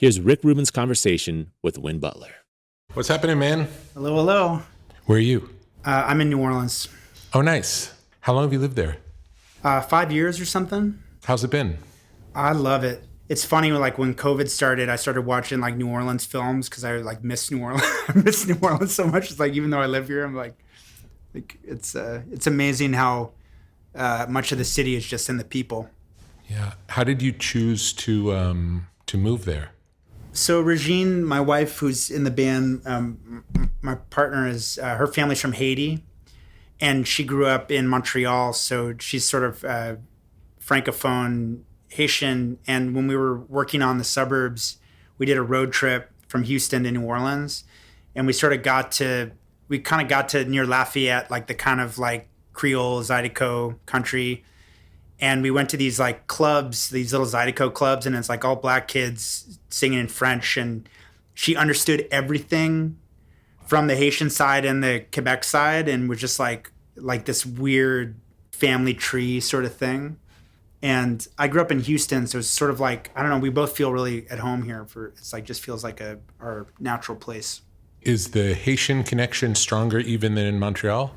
Here's Rick Rubin's conversation with Win Butler. What's happening, man? Hello, hello. Where are you? I'm in New Orleans. Oh, nice. How long have you lived there? 5 years or something. How's it been? I love it. It's funny, like when COVID started, I started watching like New Orleans films because I like miss New Orleans. I miss New Orleans so much. It's like even though I live here, I'm like it's amazing how much of the city is just in the people. Yeah. How did you choose to move there? So Regine, my wife, who's in the band, my partner is her family's from Haiti, and she grew up in Montreal. So she's sort of francophone Haitian. And when we were working on the Suburbs, we did a road trip from Houston to New Orleans, and we kind of got to near Lafayette, like the kind of like Creole Zydeco country. And we went to these like clubs, these little Zydeco clubs, and it's like all black kids singing in French. And she understood everything from the Haitian side and the Quebec side, and was just like this weird family tree sort of thing. And I grew up in Houston, so it's sort of like, I don't know, we both feel really at home here. It's like just feels like our natural place. Is the Haitian connection stronger even than in Montreal?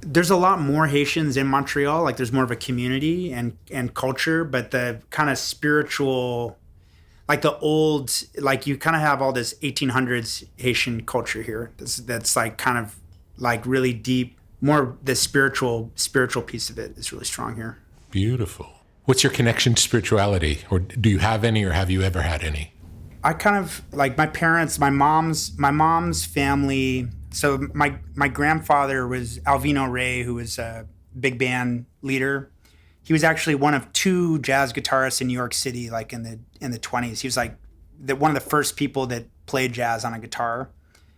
There's a lot more Haitians in Montreal. Like there's more of a community and culture, but the kind of spiritual, like the old, like you kind of have all this 1800s Haitian culture here. That's like kind of like really deep. More the spiritual piece of it is really strong here. Beautiful. What's your connection to spirituality? Or do you have any, or have you ever had any? I kind of like my parents, my mom's family. So my grandfather was Alvino Ray, who was a big band leader. He was actually one of two jazz guitarists in New York City, like in the 20s. He was like one of the first people that played jazz on a guitar.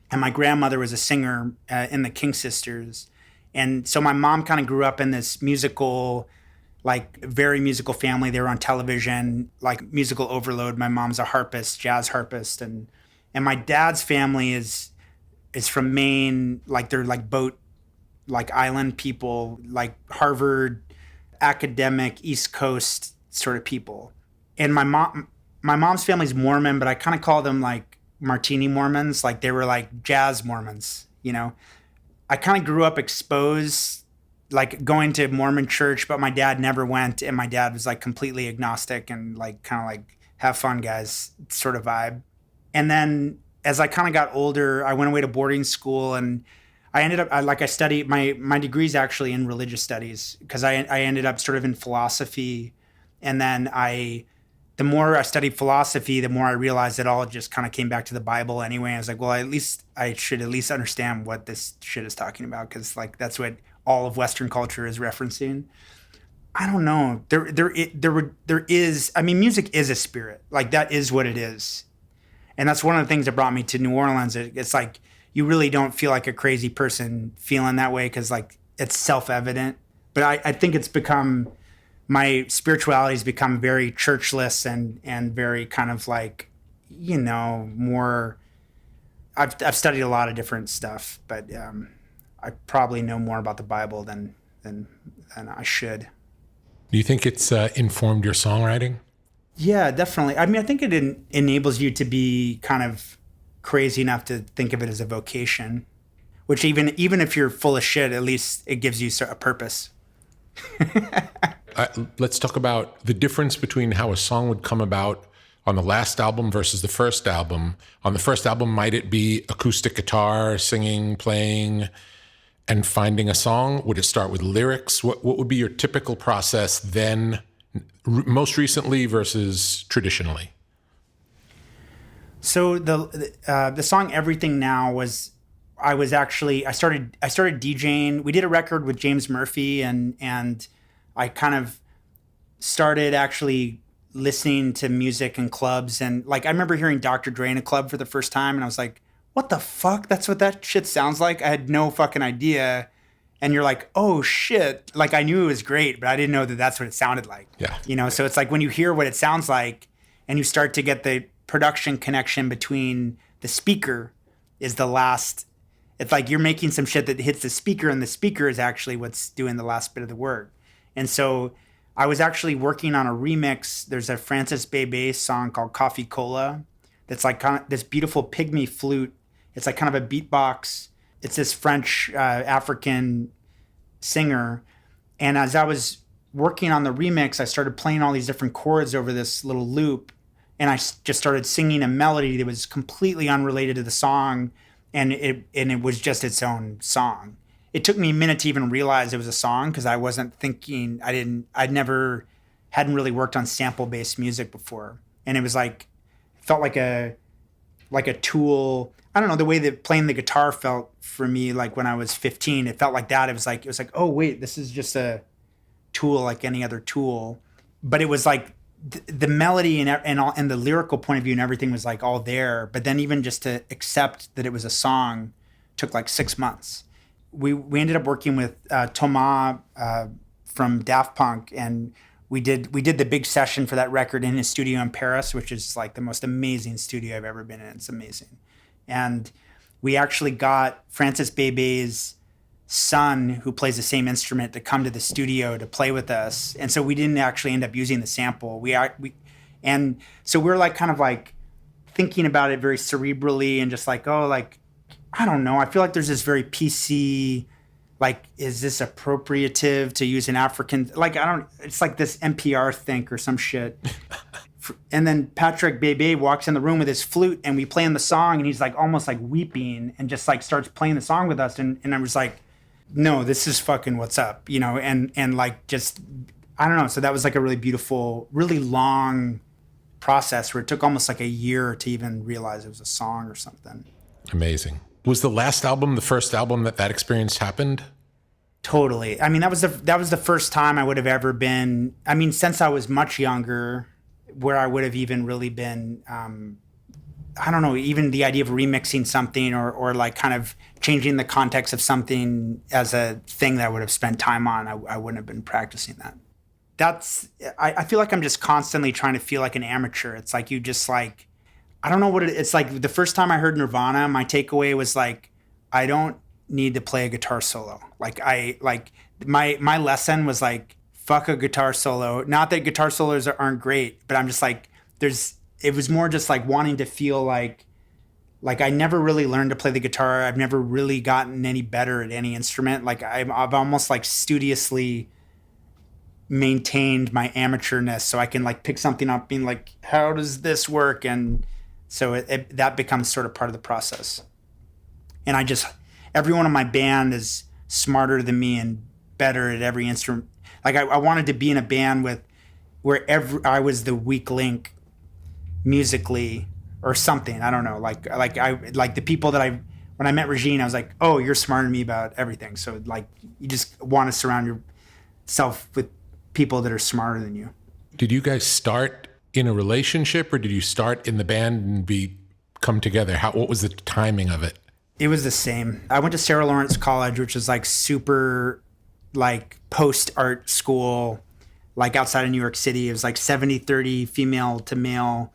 And my grandmother was a singer in the King Sisters. And so my mom kind of grew up in this musical, like very musical family. They were on television, like musical overload. My mom's a harpist, jazz harpist. And my dad's family is from Maine, like they're like boat, like island people, like Harvard, academic, East Coast sort of people. And my mom's family's Mormon, but I kind of call them like martini Mormons. Like they were like jazz Mormons, you know? I kind of grew up exposed, like going to Mormon church, but my dad never went. And my dad was like completely agnostic and like kind of like have fun guys sort of vibe. And then as I kind of got older, I went away to boarding school, and I ended up, I studied, my degree's actually in religious studies, because I ended up sort of in philosophy. And then the more I studied philosophy, the more I realized it all just kind of came back to the Bible anyway. I was like, well, I should at least understand what this shit is talking about, because like that's what all of Western culture is referencing. I don't know. There is, I mean, music is a spirit. Like that is what it is. And that's one of the things that brought me to New Orleans. It's like you really don't feel like a crazy person feeling that way, because like it's self-evident. But I think it's become, my spirituality has become very churchless and very kind of like, you know, more. I've studied a lot of different stuff, but I probably know more about the Bible than I should. Do you think it's informed your songwriting? Yeah, definitely. I mean, I think it enables you to be kind of crazy enough to think of it as a vocation, which even if you're full of shit, at least it gives you a purpose. Let's talk about the difference between how a song would come about on the last album versus the first album. On the first album, might it be acoustic guitar, singing, playing, and finding a song? Would it start with lyrics? What would be your typical process then, most recently versus traditionally? So the song "Everything Now" was, I started DJing. We did a record with James Murphy, and I kind of started actually listening to music in clubs. And like I remember hearing Dr. Dre in a club for the first time, and I was like, what the fuck? That's what that shit sounds like? I had no fucking idea. And you're like, oh shit. Like I knew it was great, but I didn't know that that's what it sounded like. Yeah. You know, so it's like when you hear what it sounds like and you start to get the production connection between the speaker is the last, it's like you're making some shit that hits the speaker, and the speaker is actually what's doing the last bit of the work. And so I was actually working on a remix. There's a Francis Bebe song called Coffee Cola that's like kind of this beautiful pygmy flute. It's like kind of a beatbox. It's this French African singer. And as I was working on the remix, I started playing all these different chords over this little loop. And I just started singing a melody that was completely unrelated to the song. And it was just its own song. It took me a minute to even realize it was a song because I wasn't thinking, hadn't really worked on sample-based music before. And it was like, it felt like a tool. I don't know, the way that playing the guitar felt for me, like when I was 15, it felt like that. It was like, oh wait, this is just a tool like any other tool. But it was like the melody and the lyrical point of view and everything was like all there. But then even just to accept that it was a song took like 6 months. We ended up working with Thomas from Daft Punk, and we did the big session for that record in his studio in Paris, which is like the most amazing studio I've ever been in. It's amazing. And we actually got Francis Bebe's son, who plays the same instrument, to come to the studio to play with us. And so we didn't actually end up using the sample. And so we're like kind of like thinking about it very cerebrally and just like, oh, like, I don't know. I feel like there's this very PC, like, is this appropriative to use an African? Like, it's like this NPR think or some shit. And then Patrick Bebe walks in the room with his flute and we play him the song and he's like almost like weeping and just like starts playing the song with us. And I was like, no, this is fucking what's up, you know? And like, just, I don't know. So that was like a really beautiful, really long process where it took almost like a year to even realize it was a song or something. Amazing. Was the last album the first album that experience happened? Totally. I mean, that was the first time I would have ever been, I mean, since I was much younger, where I would have even really been, I don't know, even the idea of remixing something or like kind of changing the context of something as a thing that I would have spent time on, I wouldn't have been practicing that. I feel like I'm just constantly trying to feel like an amateur. It's like you just like, I don't know what it's like. The first time I heard Nirvana, my takeaway was like, I don't need to play a guitar solo. Like my lesson was like, fuck a guitar solo. Not that guitar solos aren't great, but I'm just like, it was more just like wanting to feel like I never really learned to play the guitar. I've never really gotten any better at any instrument. Like I've almost like studiously maintained my amateurness so I can like pick something up being like, how does this work? And so that becomes sort of part of the process. And everyone in my band is smarter than me and better at every instrument. Like I wanted to be in a band where I was the weak link musically or something. I don't know. Like the people that when I met Regine, I was like, oh, you're smarter than me about everything. So like you just want to surround yourself with people that are smarter than you. Did you guys start in a relationship or did you start in the band and come together? What was the timing of it? It was the same. I went to Sarah Lawrence College, which is like super like post art school, like outside of New York City. It was like 70-30 female to male.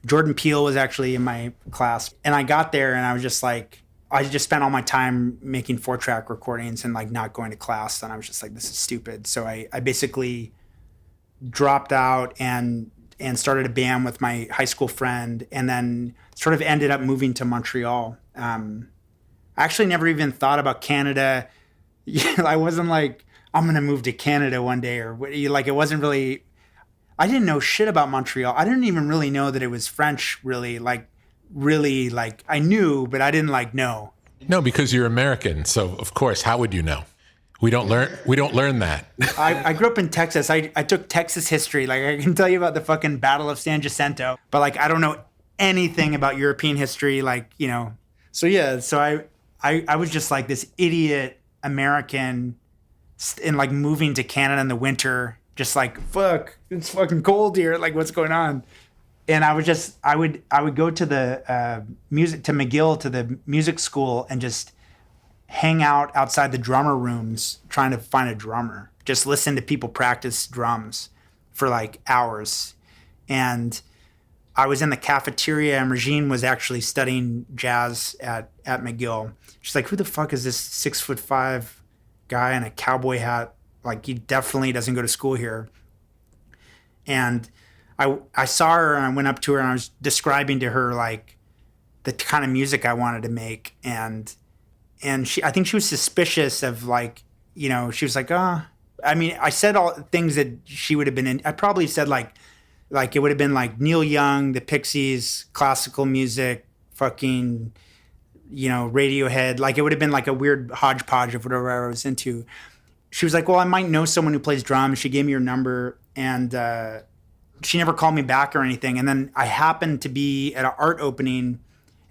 Jordan Peele was actually in my class. And I got there and I was just like, I just spent all my time making 4-track recordings and like not going to class. And I was just like, this is stupid. So I basically dropped out and started a band with my high school friend and then sort of ended up moving to Montreal. I actually never even thought about Canada. I wasn't like, I'm going to move to Canada one day or like, it wasn't really, I didn't know shit about Montreal. I didn't even really know that it was French really like I knew, but I didn't like know. No, because you're American. So of course, how would you know? We don't learn that. I grew up in Texas. I took Texas history. Like I can tell you about the fucking Battle of San Jacinto, but like I don't know anything about European history. Like, you know, so yeah. So I was just like this idiot American and like moving to Canada in the winter, just like, fuck, it's fucking cold here. Like what's going on? And I would go to the McGill, to the music school and just hang out outside the drummer rooms trying to find a drummer, just listen to people practice drums for like hours. And I was in the cafeteria and Regine was actually studying jazz at McGill. She's like, who the fuck is this 6'5" guy in a cowboy hat? Like he definitely doesn't go to school here. And I saw her and I went up to her and I was describing to her like the kind of music I wanted to make, and I think she was suspicious of like, you know, she was like, oh, I mean, I said all things that she would have been in. I probably said like it would have been like Neil Young, the Pixies, classical music, fucking, you know, Radiohead. Like it would have been like a weird hodgepodge of whatever I was into. She was like, well, I might know someone who plays drums. She gave me her number, and she never called me back or anything. And then I happened to be at an art opening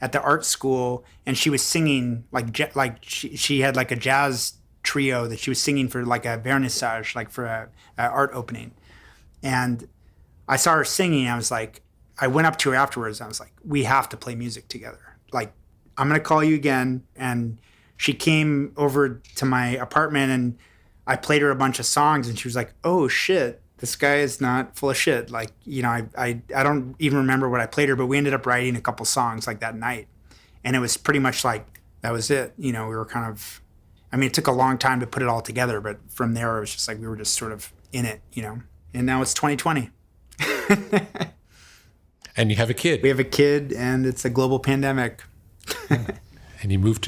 at the art school, and she was singing like she had like a jazz trio that she was singing for like a vernissage, like for a art opening. And I saw her singing. I was like, I went up to her afterwards. I was like, we have to play music together. Like, I'm going to call you again. And she came over to my apartment and I played her a bunch of songs, and she was like, oh shit, this guy is not full of shit. Like, you know, I don't even remember what I played her, but we ended up writing a couple songs like that night. And it was pretty much like, that was it. You know, we were kind of, I mean, it took a long time to put it all together, but from there it was just like, we were just sort of in it, you know, and now it's 2020. And you have a kid. We have a kid, and it's a global pandemic. And you moved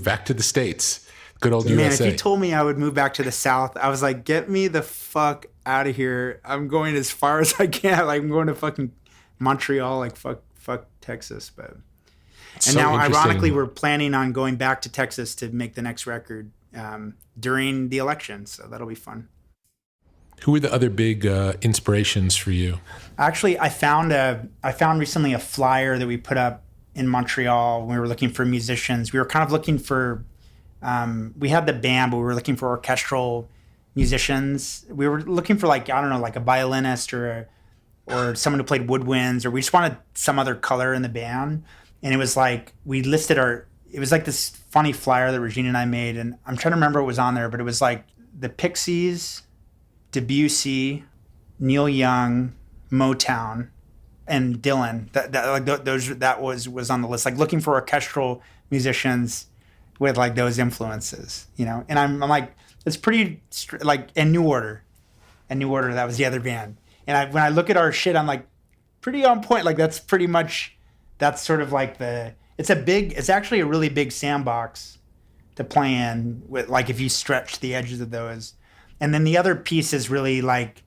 back to the States. Good old Man, USA. if you told me I would move back to the South, I was like, get me the fuck out of here. I'm going as far as I can. Like, I'm going to fucking Montreal, like fuck Texas. But So now, interesting. ironically, we're planning on going back to Texas to make the next record during the election. So that'll be fun. Who are the other big inspirations for you? Actually, I found recently a flyer that we put up in Montreal when we were looking for musicians. We were kind of looking for, we had the band, but we were looking for orchestral musicians. We were looking for like, I don't know, like a violinist or someone who played woodwinds, or we just wanted some other color in the band. And it was like, it was like this funny flyer that Regine and I made. And I'm trying to remember what was on there, but it was like the Pixies, Debussy, Neil Young, Motown, and Dylan. That was on the list. Like looking for orchestral musicians with like those influences, you know. And I'm like, it's pretty like, and New Order, that was the other band. And when I look at our shit, I'm like, pretty on point. Like that's sort of like it's actually a really big sandbox to play in with, like if you stretch the edges of those. And then the other piece is really like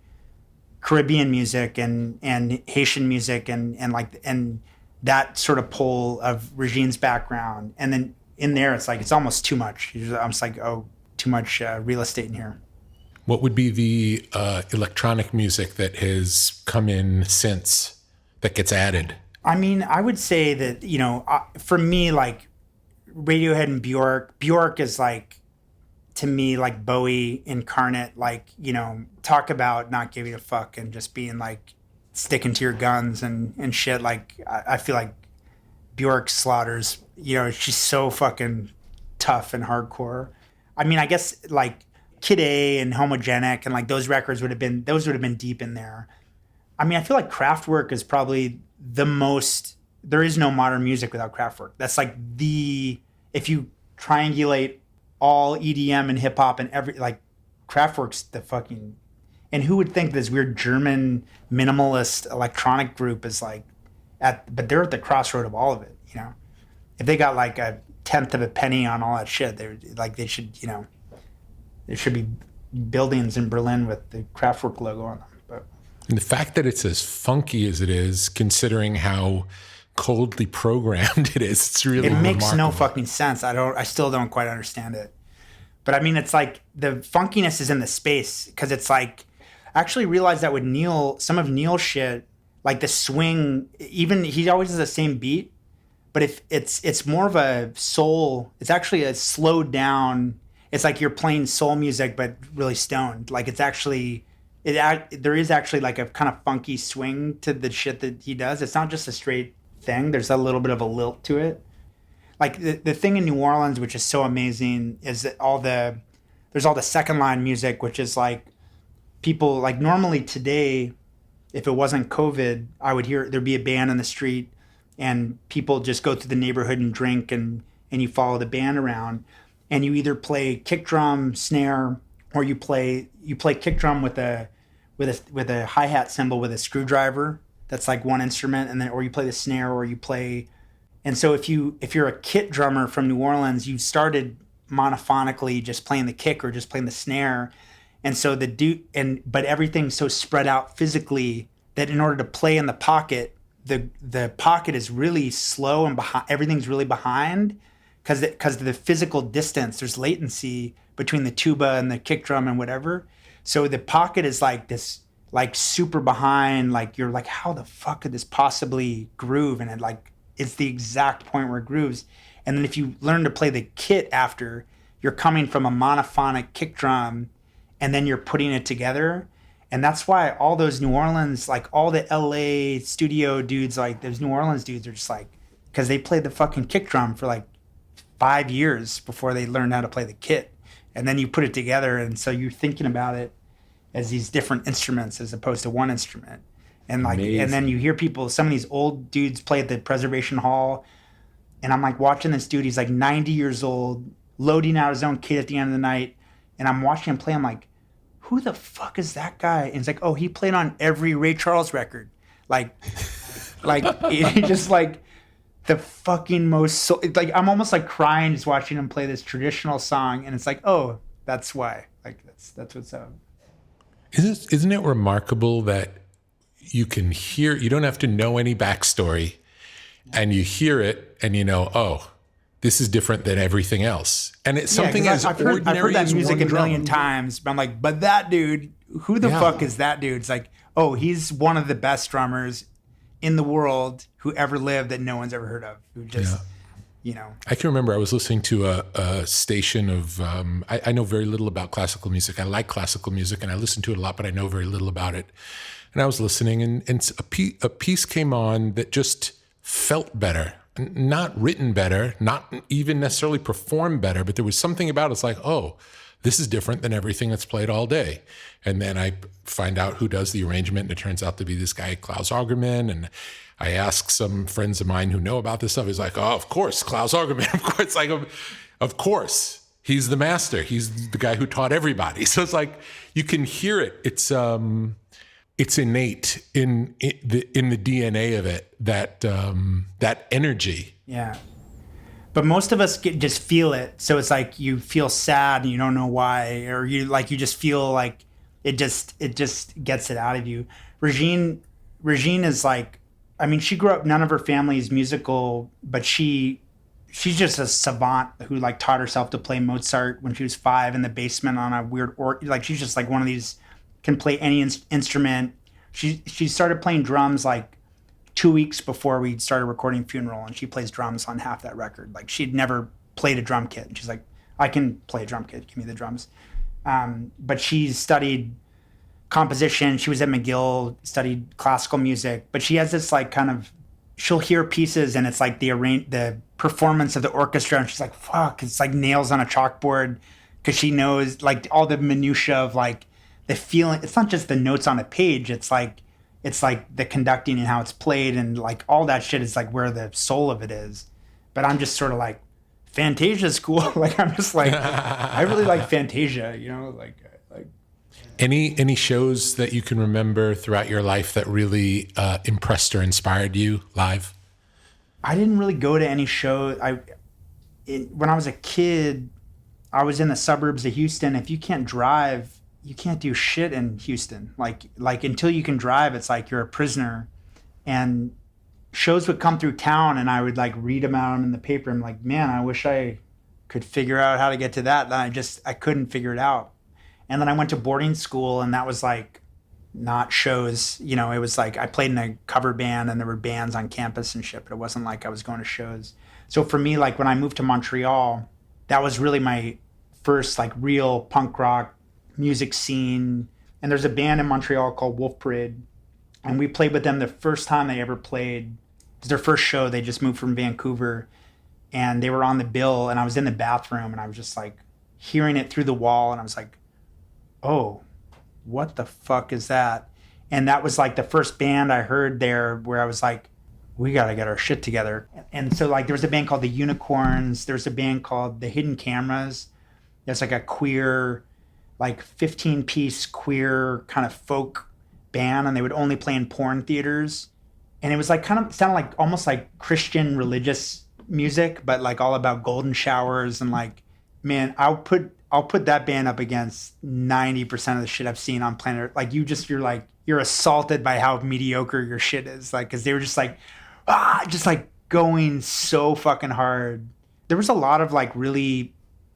Caribbean music and Haitian music and that sort of pull of Regine's background. And then in there, it's like, it's almost too much. I'm just like, oh, too much real estate in here. What would be the electronic music that has come in since that gets added? I mean, I would say that, you know, for me, like Radiohead and Bjork is like, to me, like Bowie incarnate. Like, you know, talk about not giving a fuck and just being like sticking to your guns and shit. Like, I feel like Bjork slaughters, you know, she's so fucking tough and hardcore. I mean, I guess like Kid A and Homogenic and like those records would have been deep in there. I mean, I feel like Kraftwerk is probably the most, there is no modern music without Kraftwerk. That's like if you triangulate all EDM and hip hop and like Kraftwerk's the fucking, and who would think this weird German minimalist electronic group is like but they're at the crossroad of all of it, you know. If they got like a tenth of a penny on all that shit, they should, you know, there should be buildings in Berlin with the Kraftwerk logo on them. But And the fact that it's as funky as it is, considering how coldly programmed it is, it's really makes no remarkable. fucking sense. I still don't quite understand it. But I mean, it's like the funkiness is in the space, because it's like, I actually realized that with some of Neil's shit, like the swing, even he always has the same beat, but if it's more of a soul, it's actually a slowed down. It's like you're playing soul music, but really stoned. Like it's actually, there is actually like a kind of funky swing to the shit that he does. It's not just a straight thing. There's a little bit of a lilt to it. Like the thing in New Orleans, which is so amazing, is that there's all the second line music, which is like people, like normally today, if it wasn't COVID, I would hear there'd be a band in the street and people just go through the neighborhood and drink, and you follow the band around, and you either play kick drum, snare, or you play kick drum with with a hi-hat cymbal with a screwdriver. That's like one instrument, and then or you play the snare or you play. And so if you're a kit drummer from New Orleans, you started monophonically just playing the kick or just playing the snare. And so but everything's so spread out physically that in order to play in the pocket, the pocket is really slow and everything's really behind because of the physical distance. There's latency between the tuba and the kick drum and whatever. So the pocket is like this, like super behind, like you're like, how the fuck could this possibly groove? And it's the exact point where it grooves. And then if you learn to play the kit after, you're coming from a monophonic kick drum and then you're putting it together. And that's why all those New Orleans, like all the LA studio dudes, like those New Orleans dudes are just like, because they played the fucking kick drum for like 5 years before they learned how to play the kit. And then you put it together. And so you're thinking about it as these different instruments as opposed to one instrument. And like, Amazing. And then you hear people, some of these old dudes play at the Preservation Hall. And I'm like watching this dude, he's like 90 years old, loading out his own kit at the end of the night. And I'm watching him play. I'm like, who the fuck is that guy? And it's like, oh, he played on every Ray Charles record. Like he just like the fucking most, like I'm almost like crying just watching him play this traditional song. And it's like, oh, that's why. Like that's what's up. Isn't it remarkable that you can hear, you don't have to know any backstory and you hear it and you know, oh, this is different than everything else. And it's something as ordinary as I've heard that music a million times, but I'm like, but that dude, who the fuck is that dude? It's like, oh, he's one of the best drummers in the world who ever lived that no one's ever heard of. Who just, you know. I can remember I was listening to a station of, I know very little about classical music. I like classical music and I listen to it a lot, but I know very little about it. And I was listening and a piece came on that just felt better. Not written better, not even necessarily performed better, but there was something about it's like, oh, this is different than everything that's played all day. And then I find out who does the arrangement, and it turns out to be this guy, Klaus Augerman. And I ask some friends of mine who know about this stuff. He's like, oh, of course, Klaus Augerman. Of course, like, of course, he's the master. He's the guy who taught everybody. So it's like you can hear it. It's innate in the DNA of it, that energy. Yeah. But most of us just feel it. So it's like you feel sad and you don't know why, or you just feel like it just gets it out of you. Regine is like, I mean, she grew up, none of her family is musical, but she's just a savant who like taught herself to play Mozart when she was 5 in the basement on a weird like she's just like one of these, can play any instrument. She started playing drums like 2 weeks before we started recording Funeral, and she plays drums on half that record. Like she'd never played a drum kit. And she's like, I can play a drum kit. Give me the drums. But she studied composition. She was at McGill, studied classical music. But she has this like kind of, she'll hear pieces and it's like the performance of the orchestra, and she's like, fuck, it's like nails on a chalkboard, because she knows like all the minutia of like the feeling. It's not just the notes on a page. It's like the conducting and how it's played, and like all that shit is like where the soul of it is. But I'm just sort of like, Fantasia's cool. Like I'm just like, I really like Fantasia, you know, like. Any shows that you can remember throughout your life that really impressed or inspired you live? I didn't really go to any shows. When I was a kid, I was in the suburbs of Houston. If you can't drive, you can't do shit in Houston. Like until you can drive, it's like you're a prisoner. And shows would come through town, and I would like read about them in the paper. I'm like, man, I wish I could figure out how to get to that. And I couldn't figure it out. And then I went to boarding school, and that was like not shows. You know, it was like I played in a cover band, and there were bands on campus and shit, but it wasn't like I was going to shows. So for me, like when I moved to Montreal, that was really my first like real punk rock music scene. And there's a band in Montreal called Wolf Parade, and we played with them the first time they ever played. It was their first show. They just moved from Vancouver, and they were on the bill, and I was in the bathroom, and I was just like hearing it through the wall, and I was like, oh, what the fuck is that? And that was like the first band I heard there where I was like, we got to get our shit together. And so like there was a band called the Unicorns. There's a band called the Hidden Cameras. There's like a queer, like 15-piece queer kind of folk band and they would only play in porn theaters. And it was like kind of sounded like almost like Christian religious music, but like all about golden showers and like, man, I'll put that band up against 90% of the shit I've seen on planet Earth. Like you're assaulted by how mediocre your shit is. Like, cause they were just like, just like going so fucking hard. There was a lot of like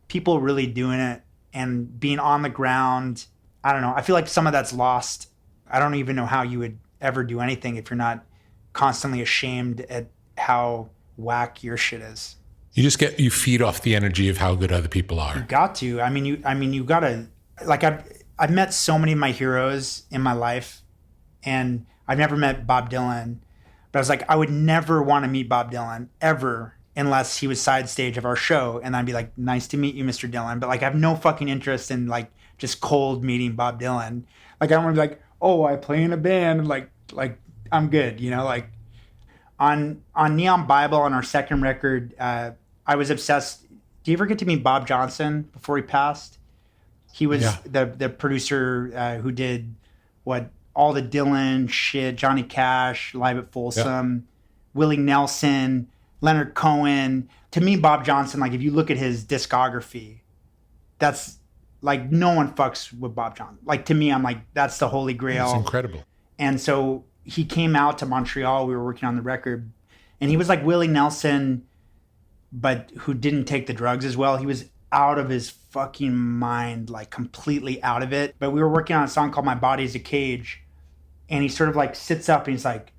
people really doing it and being on the ground. I don't know. I feel like some of that's lost. I don't even know how you would ever do anything if you're not constantly ashamed at how whack your shit is. You feed off the energy of how good other people are. You got to. You gotta, like I've met so many of my heroes in my life, and I've never met Bob Dylan, but I was like, I would never want to meet Bob Dylan ever unless he was side stage of our show. And I'd be like, nice to meet you, Mr. Dylan. But like, I have no fucking interest in like just cold meeting Bob Dylan. Like, I don't want to be like, oh, I play in a band. Like I'm good. You know, like on Neon Bible on our second record, I was obsessed. Do you ever get to meet Bob Johnston before he passed? He was the producer who did all the Dylan shit, Johnny Cash, Live at Folsom, Willie Nelson, Leonard Cohen. To me, Bob Johnston, like if you look at his discography, that's like no one fucks with Bob Johnston. Like to me, I'm like, that's the holy grail. It's incredible. And so he came out to Montreal. We were working on the record, and he was like Willie Nelson, but who didn't take the drugs as well. He was out of his fucking mind, like completely out of it. But we were working on a song called My Body's a Cage, and he sort of like sits up and he's like,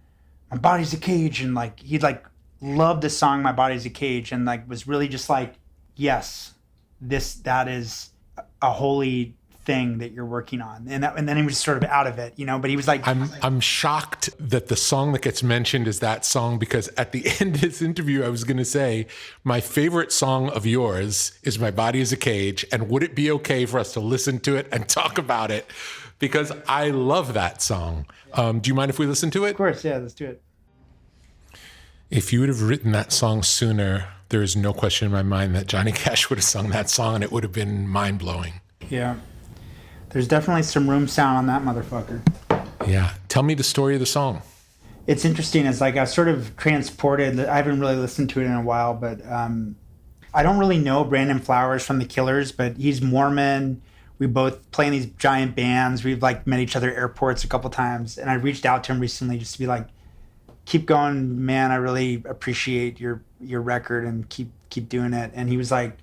my body's a cage. And like, he like loved the song My Body's a Cage, and like was really just like, yes, that is a holy thing that you're working on. And then he was sort of out of it, you know, but he was like, I'm shocked that the song that gets mentioned is that song, because at the end of this interview, I was going to say, my favorite song of yours is My Body is a Cage. And would it be okay for us to listen to it and talk about it? Because I love that song. Do you mind if we listen to it? Of course. Yeah, let's do it. If you would have written that song sooner, there is no question in my mind that Johnny Cash would have sung that song and it would have been mind blowing. Yeah. There's definitely some room sound on that motherfucker. Yeah. Tell me the story of the song. It's interesting. It's like I sort of transported. I haven't really listened to it in a while, but I don't really know Brandon Flowers from The Killers, but he's Mormon. We both play in these giant bands. We've like met each other at airports a couple times. And I reached out to him recently just to be like, keep going, man. I really appreciate your record and keep doing it. And he was like,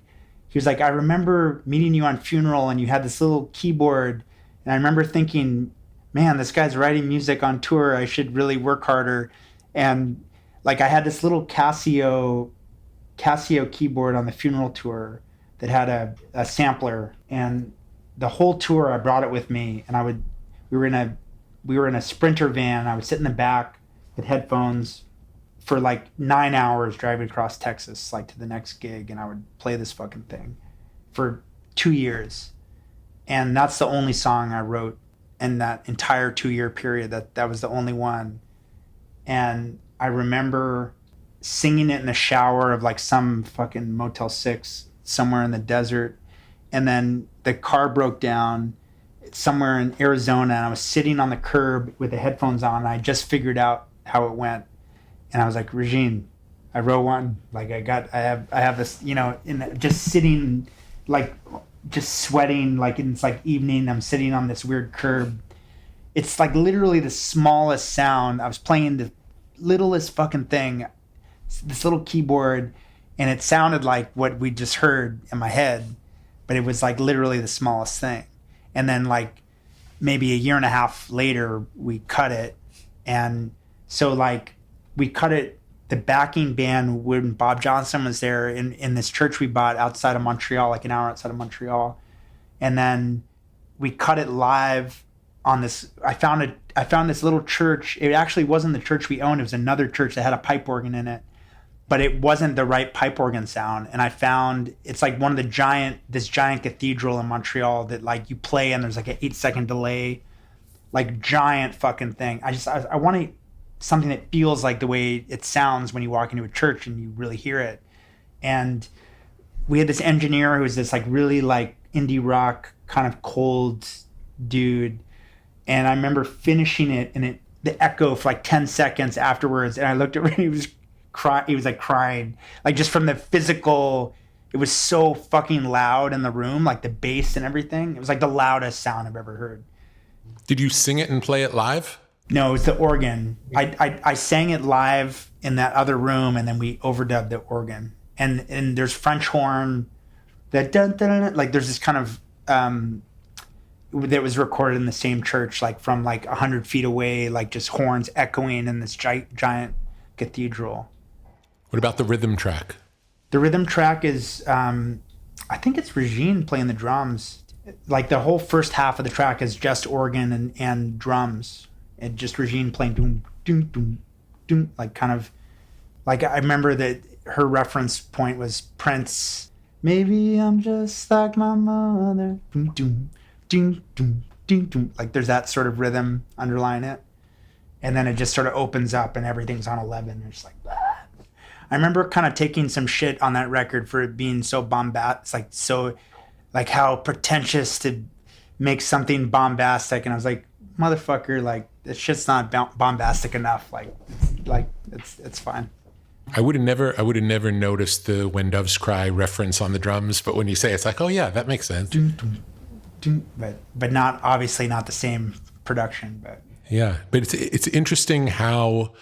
I remember meeting you on Funeral and you had this little keyboard. And I remember thinking, man, this guy's writing music on tour. I should really work harder. And like I had this little Casio keyboard on the Funeral tour that had a sampler. And the whole tour I brought it with me. And we were in a Sprinter van. I would sit in the back with headphones for like 9 hours driving across Texas, like to the next gig, and I would play this fucking thing for 2 years. And that's the only song I wrote in that entire 2-year period. That was the only one. And I remember singing it in the shower of like some fucking Motel 6 somewhere in the desert. And then the car broke down somewhere in Arizona, and I was sitting on the curb with the headphones on, and I just figured out how it went. And I was like, Regine, I wrote one. Like I have this, you know, just sitting, like just sweating, like it's like evening. I'm sitting on this weird curb. It's like literally the smallest sound. I was playing the littlest fucking thing, this little keyboard, and it sounded like what we just heard in my head, but it was like literally the smallest thing. And then like maybe a year and a half later, we cut it. And so like, we cut it, the backing band, when Bob Johnston was there in this church we bought outside of Montreal, like an hour outside of Montreal. And then we cut it live on this, I found this little church. It actually wasn't the church we owned. It was another church that had a pipe organ in it, but it wasn't the right pipe organ sound. And I found, it's like one of this giant cathedral in Montreal that like you play and there's like an 8-second delay, like giant fucking thing. I want to, something that feels like the way it sounds when you walk into a church and you really hear it. And we had this engineer who was this like really like indie rock kind of cold dude. And I remember finishing it, and the echo for like 10 seconds afterwards. And I looked at him, and he was like crying, like just from the physical. It was so fucking loud in the room, like the bass and everything. It was like the loudest sound I've ever heard. Did you sing it and play it live? No, it's the organ. I sang it live in that other room, and then we overdubbed the organ. And there's French horn, that dun, dun, dun, like there's this kind of that was recorded in the same church, like from like 100 feet away, like just horns echoing in this giant cathedral. What about the rhythm track? The rhythm track is, I think it's Regine playing the drums. Like the whole first half of the track is just organ and drums, and just Regine playing doom, doom, doom, doom, like kind of, like I remember that her reference point was Prince. Maybe I'm just like my mother. Doom, doom, doom, doom, doom, doom. Like there's that sort of rhythm underlying it. And then it just sort of opens up and everything's on 11. It's like, ah. I remember kind of taking some shit on that record for it being so bombastic. It's like so, like how pretentious to make something bombastic. And I was like, motherfucker, like this shit's not bombastic enough. Like it's fine. I would have never noticed the When Doves Cry reference on the drums, but when you say it, it's like, oh yeah, that makes sense. But not obviously not the same production. But yeah, but it's interesting how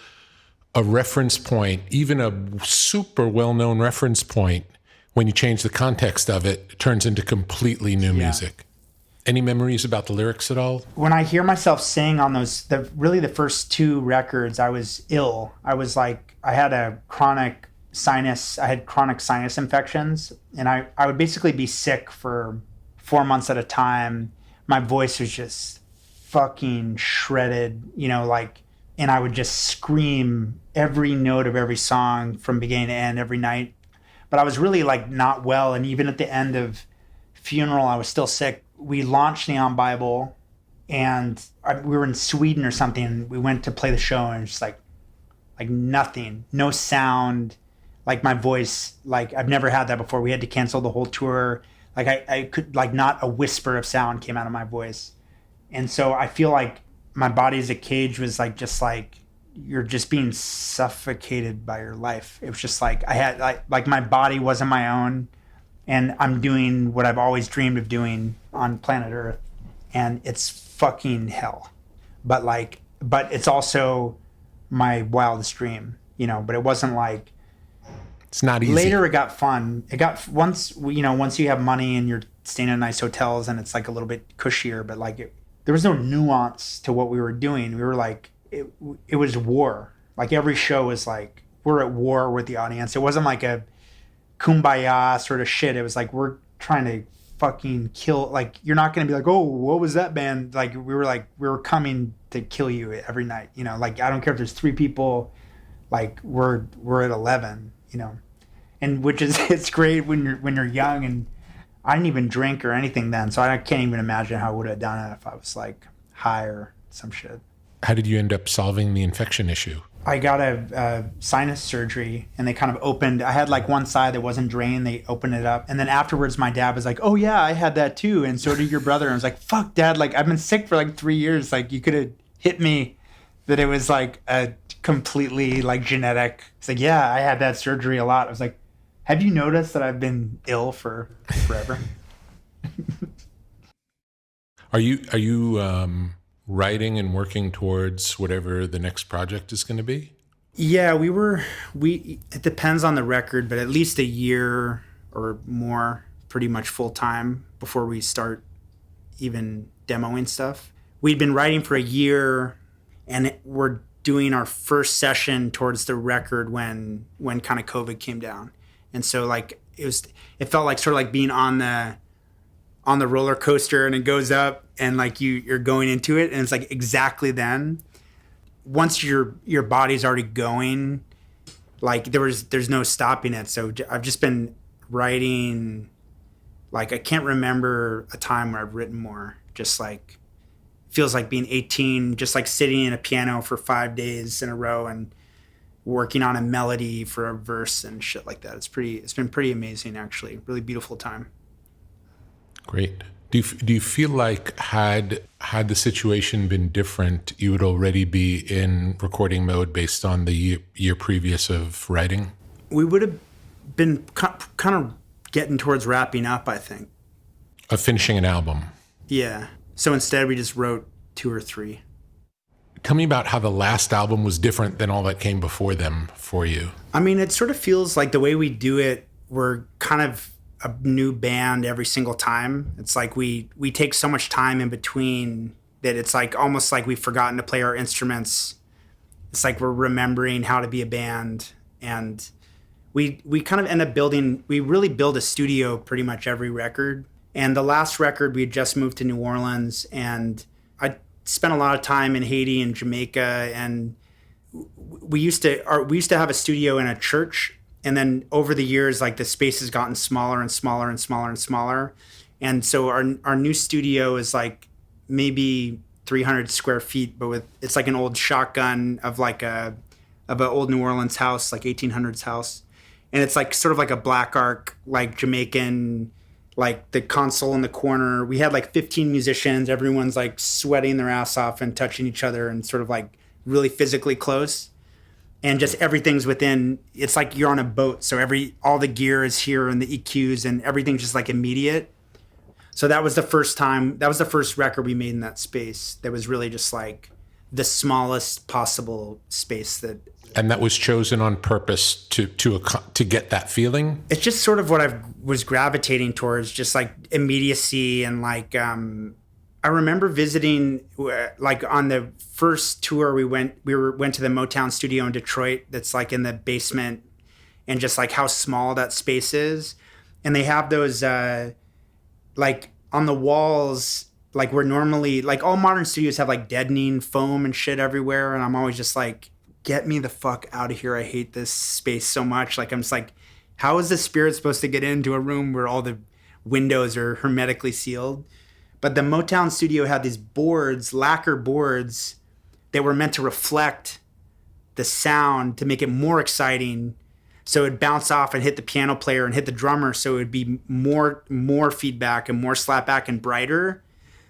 a reference point, even a super well-known reference point, when you change the context of it, it turns into completely new music. Any memories about the lyrics at all? When I hear myself sing on those, really the first two records, I was ill. I was like, I had chronic sinus infections, and I would basically be sick for 4 months at a time. My voice was just fucking shredded, like, and I would just scream every note of every song from beginning to end every night. But I was really like not well. And even at the end of Funeral, I was still sick. We launched Neon Bible, and we were in Sweden or something. And we went to play the show, and it's just like nothing, no sound, like my voice, like I've never had that before. We had to cancel the whole tour. Like I could, like not a whisper of sound came out of my voice. And so I feel like my body as a cage was like, just like, you're just being suffocated by your life. It was just like, I had like my body wasn't my own, and I'm doing what I've always dreamed of doing on planet Earth. And it's fucking hell. But it's also my wildest dream, but it wasn't like, it's not easy. Later it got fun. It got, once you have money and you're staying in nice hotels and it's like a little bit cushier, but like there was no nuance to what we were doing. We were like, it was war. Like every show was like, we're at war with the audience. It wasn't like a kumbaya sort of shit. It was like, we're trying to fucking kill, like, you're not going to be like, oh, what was that band? Like, we were coming to kill you every night, like, I don't care if there's 3 people, like we're at 11, and which is, it's great when you're young. And I didn't even drink or anything then. So I can't even imagine how I would have done it if I was like high or some shit. How did you end up solving the infection issue? I got a sinus surgery, and they kind of opened. I had like one side that wasn't drained. They opened it up. And then afterwards, my dad was like, oh yeah, I had that too. And so did your brother. And I was like, fuck, Dad. Like, I've been sick for like 3 years. Like, you could have hit me that it was like a completely like genetic. It's like, yeah, I had that surgery a lot. I was like, have you noticed that I've been ill for forever? Are you writing and working towards whatever the next project is going to be? Yeah, it depends on the record, but at least a year or more, pretty much full time before we start even demoing stuff. We'd been writing for a year, and we're doing our first session towards the record when kind of COVID came down. And so like it felt like sort of like being on the roller coaster, and it goes up and like you're going into it, and it's like exactly then, once your body's already going, like there's no stopping it. So I've just been writing, like I can't remember a time where I've written more. Just like feels like being 18, just like sitting in a piano for 5 days in a row and working on a melody for a verse and shit like that. It's been pretty amazing, actually. Really beautiful time. Great. Do you feel like had the situation been different, you would already be in recording mode based on the year previous of writing? We would have been kind of getting towards wrapping up, I think. Of finishing an album. Yeah. So instead we just wrote 2 or 3. Tell me about how the last album was different than all that came before them for you. I mean, it sort of feels like the way we do it, we're kind of a new band every single time. It's like we take so much time in between that it's like almost like we've forgotten to play our instruments. It's like we're remembering how to be a band, and we kind of end up we really build a studio pretty much every record. And the last record, we had just moved to New Orleans, and I spent a lot of time in Haiti and Jamaica, and we used to have a studio in a church. And then over the years, like the space has gotten smaller and smaller and smaller and smaller. And so our new studio is like maybe 300 square feet, but it's like an old shotgun of an old New Orleans house, like 1800s house. And it's like sort of like a black arc, like Jamaican, like the console in the corner. We had like 15 musicians. Everyone's like sweating their ass off and touching each other and sort of like really physically close. And just everything's within, it's like you're on a boat. So all the gear is here and the EQs and everything's just like immediate. So that was the first record we made in that space. That was really just like the smallest possible space And that was chosen on purpose to get that feeling? It's just sort of what I was gravitating towards, just like immediacy and like, I remember visiting, like on the first tour we went to the Motown studio in Detroit that's like in the basement, and just like how small that space is. And they have those like on the walls, like where normally like all modern studios have like deadening foam and shit everywhere. And I'm always just like, get me the fuck out of here. I hate this space so much. Like I'm just like, how is the spirit supposed to get into a room where all the windows are hermetically sealed? But the Motown studio had these boards, lacquer boards, that were meant to reflect the sound to make it more exciting. So it'd bounce off and hit the piano player and hit the drummer. So it would be more feedback and more slapback and brighter.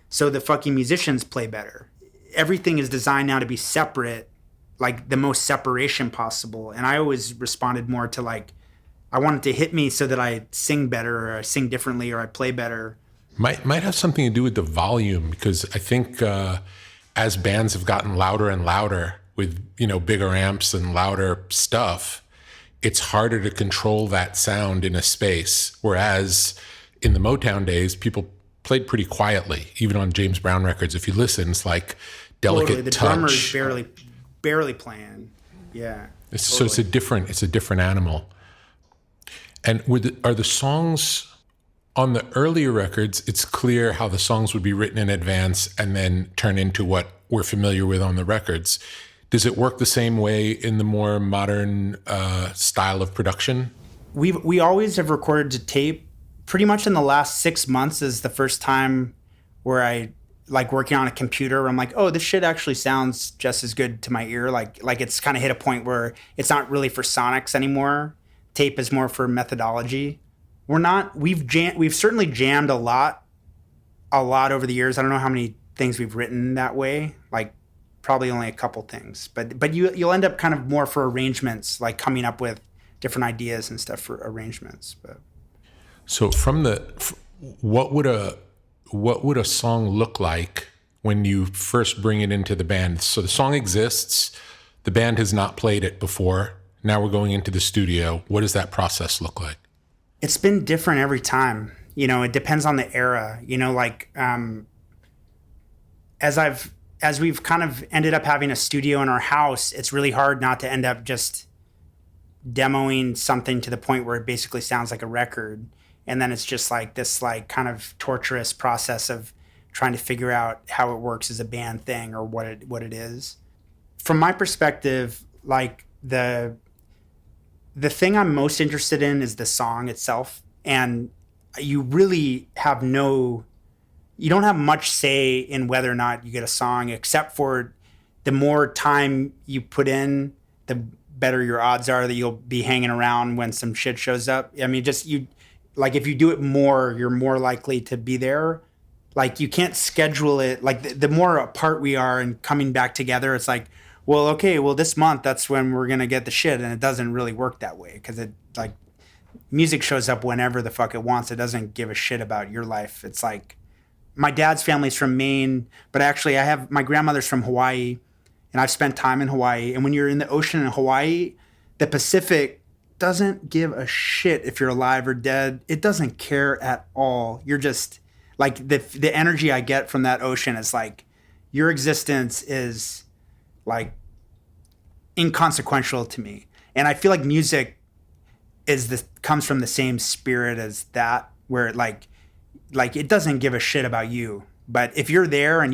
So the fucking musicians play better. Everything is designed now to be separate, like the most separation possible. And I always responded more to like, I want it to hit me so that I sing better or I sing differently or I play better. Might have something to do with the volume, because I think as bands have gotten louder and louder with, bigger amps and louder stuff, it's harder to control that sound in a space. Whereas in the Motown days, people played pretty quietly, even on James Brown records. If you listen, it's like delicate the touch. The drummer's barely playing. Yeah. So it's a different animal. And are the songs on the earlier records, it's clear how the songs would be written in advance and then turn into what we're familiar with on the records. Does it work the same way in the more modern style of production? We always have recorded to tape. Pretty much in the last 6 months is the first time where I like working on a computer where I'm like, oh, this shit actually sounds just as good to my ear. Like it's kind of hit a point where it's not really for sonics anymore. Tape is more for methodology. We've certainly jammed a lot over the years. I don't know how many things we've written that way. Like probably only a couple things, but you'll end up kind of more for arrangements, like coming up with different ideas and stuff for arrangements. But so what would a song look like when you first bring it into the band? So the song exists, the band has not played it before. Now we're going into the studio. What does that process look like? It's been different every time. It depends on the era. Like as we've kind of ended up having a studio in our house, it's really hard not to end up just demoing something to the point where it basically sounds like a record. And then it's just like this like kind of torturous process of trying to figure out how it works as a band thing or what it is. From my perspective, like the thing I'm most interested in is the song itself. And you really you don't have much say in whether or not you get a song, except for the more time you put in, the better your odds are that you'll be hanging around when some shit shows up. I mean, if you do it more, you're more likely to be there. Like you can't schedule it. Like the more apart we are and coming back together, it's like, well, okay, well this month that's when we're gonna get the shit, and it doesn't really work that way because it like music shows up whenever the fuck it wants. It doesn't give a shit about your life. It's like my dad's family's from Maine, but actually I have my grandmother's from Hawaii, and I've spent time in Hawaii. And when you're in the ocean in Hawaii, the Pacific doesn't give a shit if you're alive or dead. It doesn't care at all. You're just like the energy I get from that ocean is like your existence is like inconsequential to me. And I feel like music comes from the same spirit as that, where like it doesn't give a shit about you. But if you're there and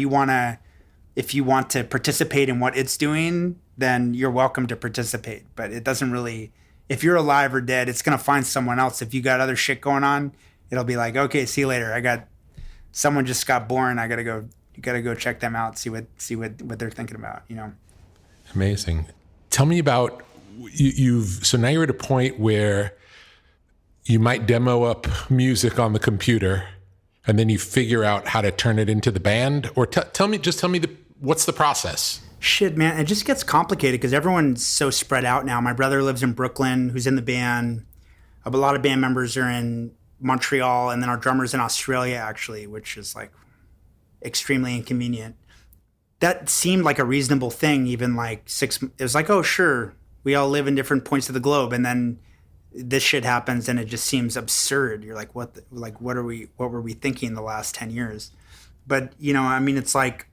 if you want to participate in what it's doing, then you're welcome to participate. But it doesn't really, if you're alive or dead, it's gonna find someone else. If you got other shit going on, it'll be like, okay, see you later. Someone just got born. You gotta go check them out, see what they're thinking about, you know? Amazing. Tell me about so now you're at a point where you might demo up music on the computer and then you figure out how to turn it into the band, or tell me what's the process? Shit, man, it just gets complicated because everyone's so spread out now. My brother lives in Brooklyn, who's in the band. A lot of band members are in Montreal, and then our drummer's in Australia, actually, which is like extremely inconvenient. That seemed like a reasonable thing, even like it was like, oh, sure, we all live in different points of the globe. And then this shit happens and it just seems absurd. You're like, what were we thinking the last 10 years? But, you know, I mean, it's like,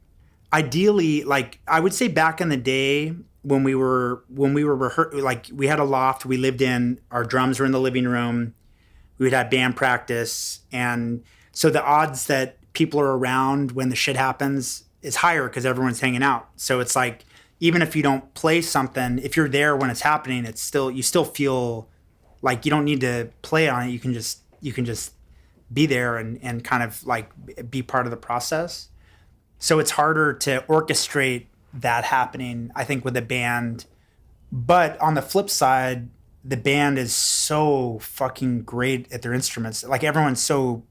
ideally, like I would say back in the day when we were like we had a loft we lived in, our drums were in the living room, we would have band practice. And so the odds that people are around when the shit happens is higher because everyone's hanging out. So it's like, even if you don't play something, if you're there when it's happening, you still feel like you don't need to play on it. You can just be there and kind of like be part of the process. So it's harder to orchestrate that happening, I think, with a band. But on the flip side, the band is so fucking great at their instruments. Like everyone's so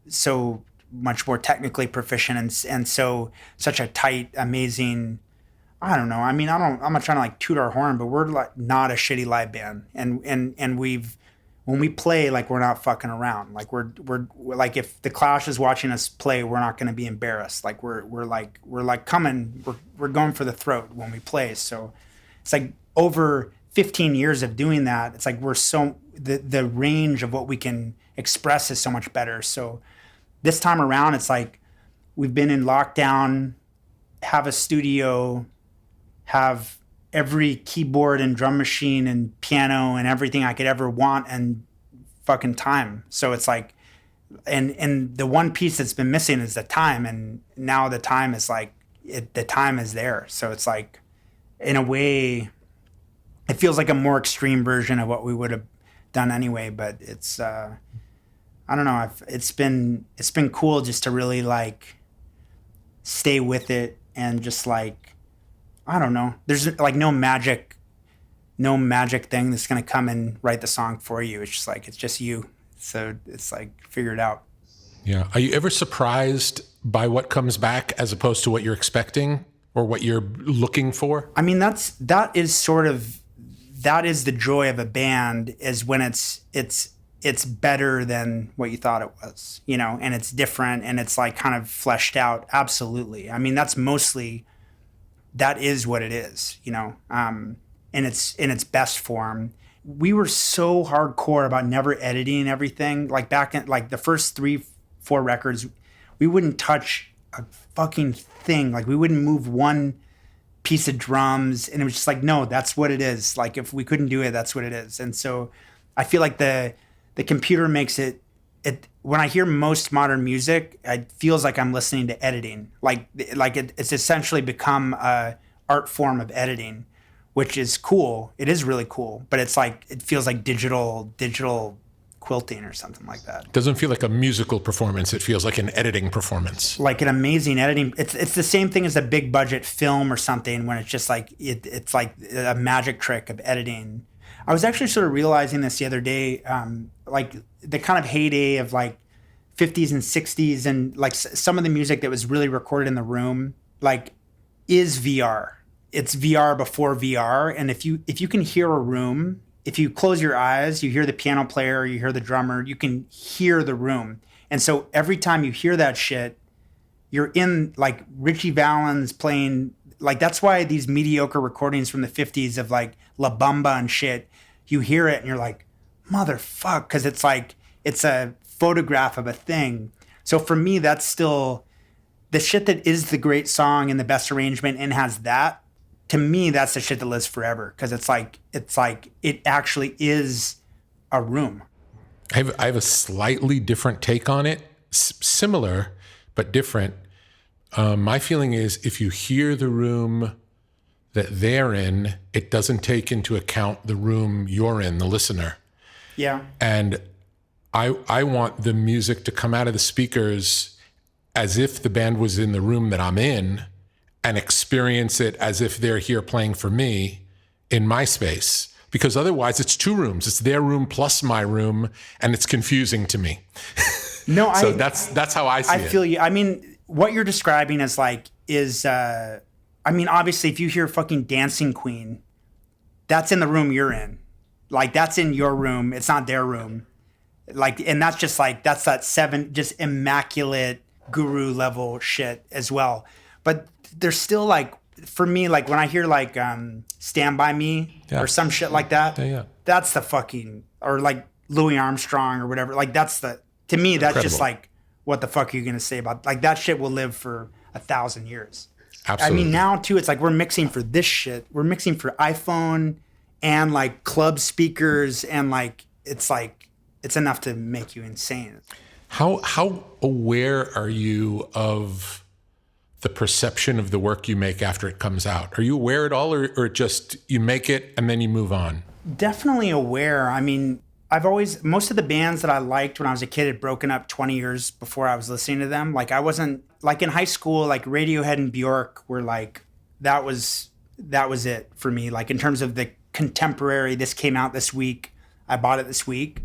much more technically proficient and such a tight, amazing, I don't know. I mean, I'm not trying to like toot our horn, but we're like not a shitty live band. And when we play, like we're not fucking around. Like we're like, if the Clash is watching us play, we're not going to be embarrassed. Like we're going for the throat when we play. So it's like over 15 years of doing that. It's like the range of what we can express is so much better. So this time around, it's like we've been in lockdown, have a studio, have every keyboard and drum machine and piano and everything I could ever want and fucking time. So it's like, and the one piece that's been missing is the time. And now the time is like, the time is there. So it's like, in a way, it feels like a more extreme version of what we would have done anyway. But it's, I don't know. It's been cool just to really like stay with it and just like, I don't know. There's like no magic thing that's gonna come and write the song for you. It's just like it's just you. So it's like figure it out. Yeah. Are you ever surprised by what comes back as opposed to what you're expecting or what you're looking for? I mean, that is the joy of a band, is when it's better than what you thought it was, you know, and it's different and it's like kind of fleshed out. Absolutely. I mean, that is what it is, you know, in its best form. We were so hardcore about never editing everything. Like back in like the first 3-4 records, we wouldn't touch a fucking thing. Like we wouldn't move one piece of drums, and it was just like, no, that's what it is. Like if we couldn't do it, that's what it is. And so I feel like the computer makes it when I hear most modern music, it feels like I'm listening to editing. Like it's essentially become a art form of editing, which is cool. It is really cool, but it's like, it feels like digital quilting or something like that. It doesn't feel like a musical performance. It feels like an editing performance. Like an amazing editing. It's the same thing as a big budget film or something, when it's just like, it's like a magic trick of editing. I was actually sort of realizing this the other day, like the kind of heyday of like 50s and 60s and like some of the music that was really recorded in the room, like is VR. It's VR before VR. And if you can hear a room, if you close your eyes, you hear the piano player, you hear the drummer, you can hear the room. And so every time you hear that shit, you're in like Richie Valens playing, like that's why these mediocre recordings from the 50s of like La Bamba and shit, you hear it and you're like, motherfuck, because it's like, it's a photograph of a thing. So for me, that's still the shit that is the great song and the best arrangement and has that. To me, that's the shit that lives forever because it's like it actually is a room. I have a slightly different take on it, similar but different. My feeling is if you hear the room that they're in, it doesn't take into account the room you're in, the listener. Yeah. And I want the music to come out of the speakers as if the band was in the room that I'm in, and experience it as if they're here playing for me in my space. Because otherwise it's two rooms. It's their room plus my room, and it's confusing to me. No, so that's how I see it. I feel you. I mean, what you're describing is obviously if you hear fucking Dancing Queen, that's in the room you're in. Like that's in your room. It's not their room. Like, and that's just like, that's that just immaculate guru level shit as well. But there's still like, for me, like when I hear like Stand By Me or some shit like that, that's the fucking, or like Louis Armstrong or whatever. Like that's to me, that's incredible. Just like, what the fuck are you going to say about, like that shit will live for 1,000 years. Absolutely. I mean, now too, it's like we're mixing for this shit. We're mixing for iPhone and like club speakers and like, it's enough to make you insane. How aware are you of the perception of the work you make after it comes out? Are you aware at all, or just you make it and then you move on? Definitely aware. I mean, most of the bands that I liked when I was a kid had broken up 20 years before I was listening to them. Like I wasn't, like in high school, like Radiohead and Bjork were like, that was it for me. Like in terms of the contemporary, this came out this week, I bought it this week.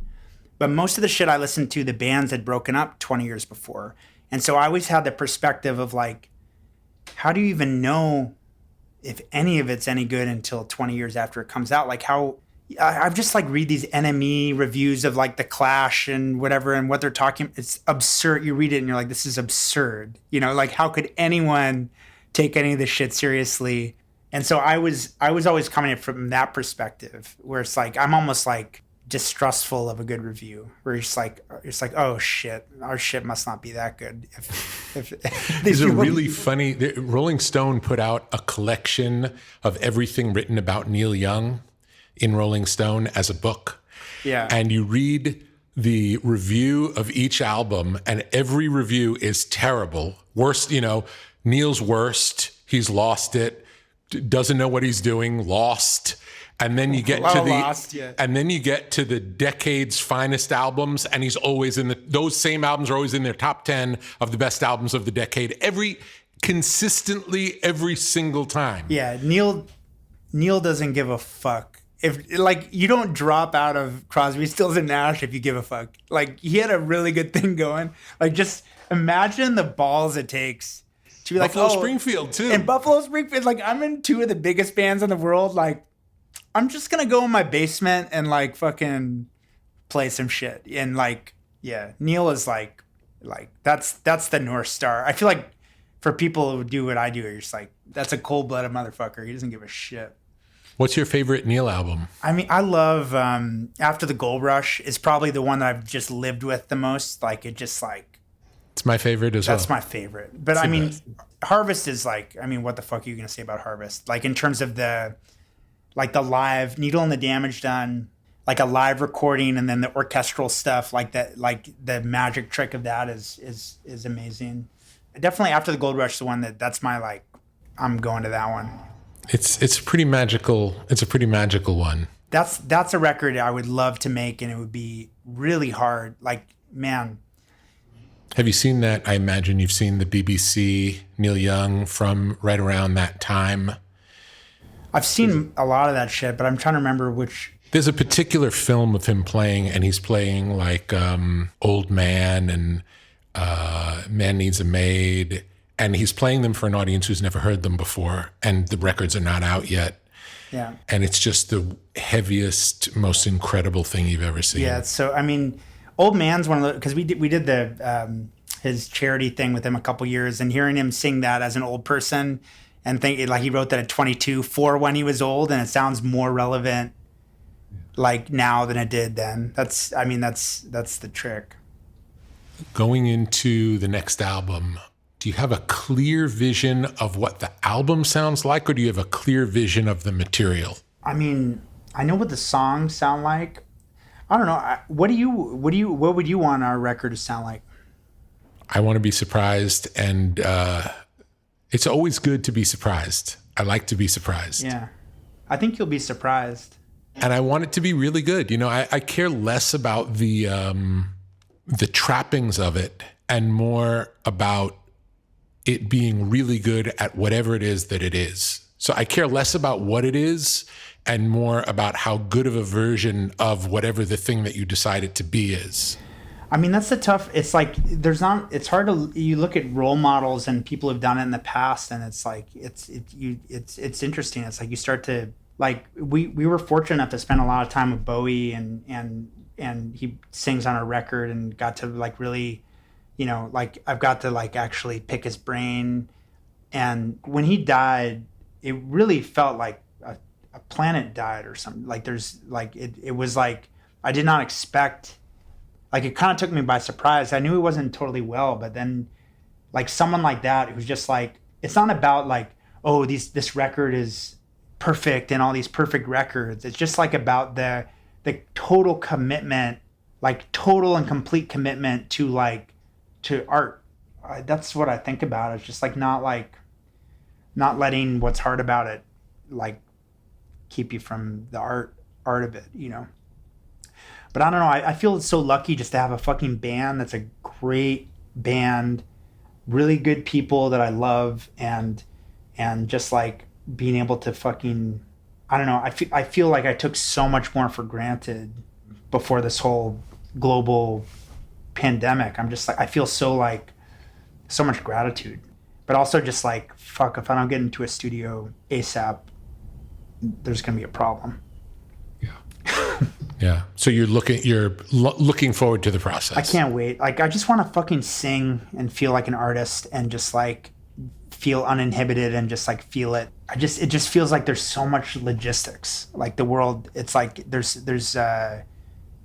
But most of the shit I listened to, the bands had broken up 20 years before. And so I always had the perspective of like, how do you even know if any of it's any good until 20 years after it comes out? Like I've just like read these NME reviews of like The Clash and whatever and what they're talking. It's absurd. You read it and you're like, this is absurd. You know, like how could anyone take any of this shit seriously? And so I was always coming in from that perspective where it's like, I'm almost like distrustful of a good review where it's like, oh shit, our shit must not be that good. There's a really funny, Rolling Stone put out a collection of everything written about Neil Young in Rolling Stone as a book. Yeah. And you read the review of each album and every review is terrible. Worst, Neil's worst. He's lost it. Doesn't know what he's doing. Lost. And then you get to the decade's finest albums, and he's always those same albums are always in their top 10 of the best albums of the decade. Consistently every single time. Yeah, Neil doesn't give a fuck. If like you don't drop out of Crosby, Stills and Nash if you give a fuck. Like he had a really good thing going. Like just imagine the balls it takes to be Buffalo like Springfield too. And Buffalo Springfield, like I'm in two of the biggest bands in the world. Like I'm just gonna go in my basement and like fucking play some shit. And like, yeah, Neil is like that's the North Star. I feel like for people who do what I do, you're just like, that's a cold-blooded motherfucker. He doesn't give a shit. What's your favorite Neil album? I mean, I love After the Gold Rush is probably the one that I've just lived with the most. Like it just like it's my favorite as well. That's my favorite. But I mean, Harvest is like, I mean, what the fuck are you gonna say about Harvest? Like in terms of the live Needle and the Damage done, like a live recording, and then the orchestral stuff, like that, like the magic trick of that is amazing. Definitely After the Gold Rush, the one that's my like, I'm going to that one. It's pretty magical. It's a pretty magical one. That's a record I would love to make, and it would be really hard. Like, man. Have you seen that? I imagine you've seen the BBC Neil Young from right around that time. I've seen a lot of that shit, but I'm trying to remember which. There's a particular film of him playing, and he's playing like old man, and Man Needs a Maid, and he's playing them for an audience who's never heard them before, and the records are not out yet. Yeah. And it's just the heaviest, most incredible thing you've ever seen. Yeah. So, I mean, Old Man's one of the, because we did the, his charity thing with him a couple years, and hearing him sing that as an old person and think like he wrote that at 22 for when he was old, and it sounds more relevant like now than it did then. That's the trick. Going into the next album, do you have a clear vision of what the album sounds like, or do you have a clear vision of the material? I mean, I know what the songs sound like. I don't know. What would you want our record to sound like? I want to be surprised, and it's always good to be surprised. I like to be surprised. Yeah. I think you'll be surprised. And I want it to be really good. You know, I care less about the trappings of it and more about it being really good at whatever it is that it is. So I care less about what it is and more about how good of a version of whatever the thing that you decide it to be is. I mean, that's the tough, it's like, it's hard to, you look at role models and people who've done it in the past, and it's like, it's interesting. It's like you start to, like, we were fortunate enough to spend a lot of time with Bowie, and he sings on our record, and got to like really, you know, like I've got to like actually pick his brain. And when he died, it really felt like a planet died or something. Like there's like, it was like, I did not expect, like it kind of took me by surprise. I knew he wasn't totally well, but then like someone like that who's just like, it's not about like, oh, this record is perfect and all these perfect records. It's just like about the total commitment, like total and complete commitment to art. That's what I think about. It's just like not letting what's hard about it like keep you from the art of it, you know. But I don't know. I feel so lucky just to have a fucking band that's a great band, really good people that I love, and just like being able to fucking, I don't know. I feel like I took so much more for granted before this whole global pandemic. I'm just like, I feel so much gratitude, but also just like, fuck, if I don't get into a studio ASAP, there's going to be a problem. Yeah. Yeah. So you're looking forward to the process. I can't wait. Like, I just want to fucking sing and feel like an artist and just like feel uninhibited and just like feel it. It just feels like there's so much logistics. Like the world, it's like there's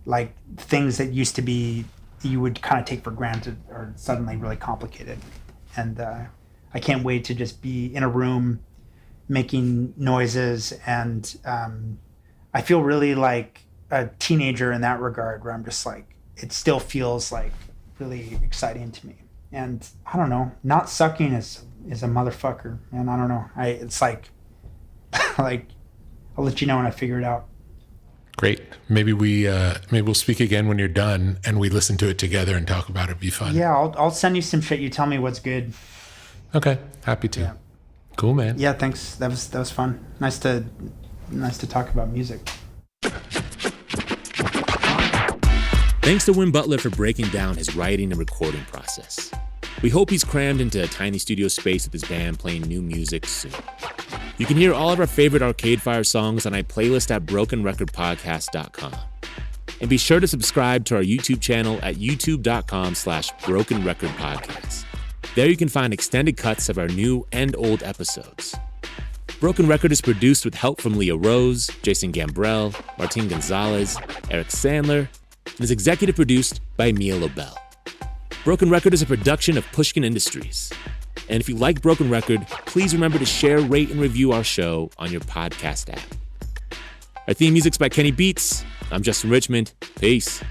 like things that used to be, you would kind of take for granted are suddenly really complicated. And I can't wait to just be in a room making noises. And I feel really like a teenager in that regard, where I'm just like, it still feels like really exciting to me. And I don't know, not sucking is a motherfucker. And I don't know, it's like, like, I'll let you know when I figure it out. Great. Maybe we'll speak again when you're done and we listen to it together and talk about it. It'd be fun. Yeah, I'll send you some shit. You tell me what's good. Okay, happy to. Yeah. Cool, man. Yeah, thanks. That was fun. Nice to talk about music. Thanks to Win Butler for breaking down his writing and recording process. We hope he's crammed into a tiny studio space with his band playing new music soon. You can hear all of our favorite Arcade Fire songs on a playlist at brokenrecordpodcast.com. And be sure to subscribe to our YouTube channel at youtube.com/brokenrecordpodcast. There you can find extended cuts of our new and old episodes. Broken Record is produced with help from Leah Rose, Jason Gambrell, Martin Gonzalez, Eric Sandler, and is executive produced by Mia Lobel. Broken Record is a production of Pushkin Industries. And if you like Broken Record, please remember to share, rate, and review our show on your podcast app. Our theme music's by Kenny Beats. I'm Justin Richmond. Peace.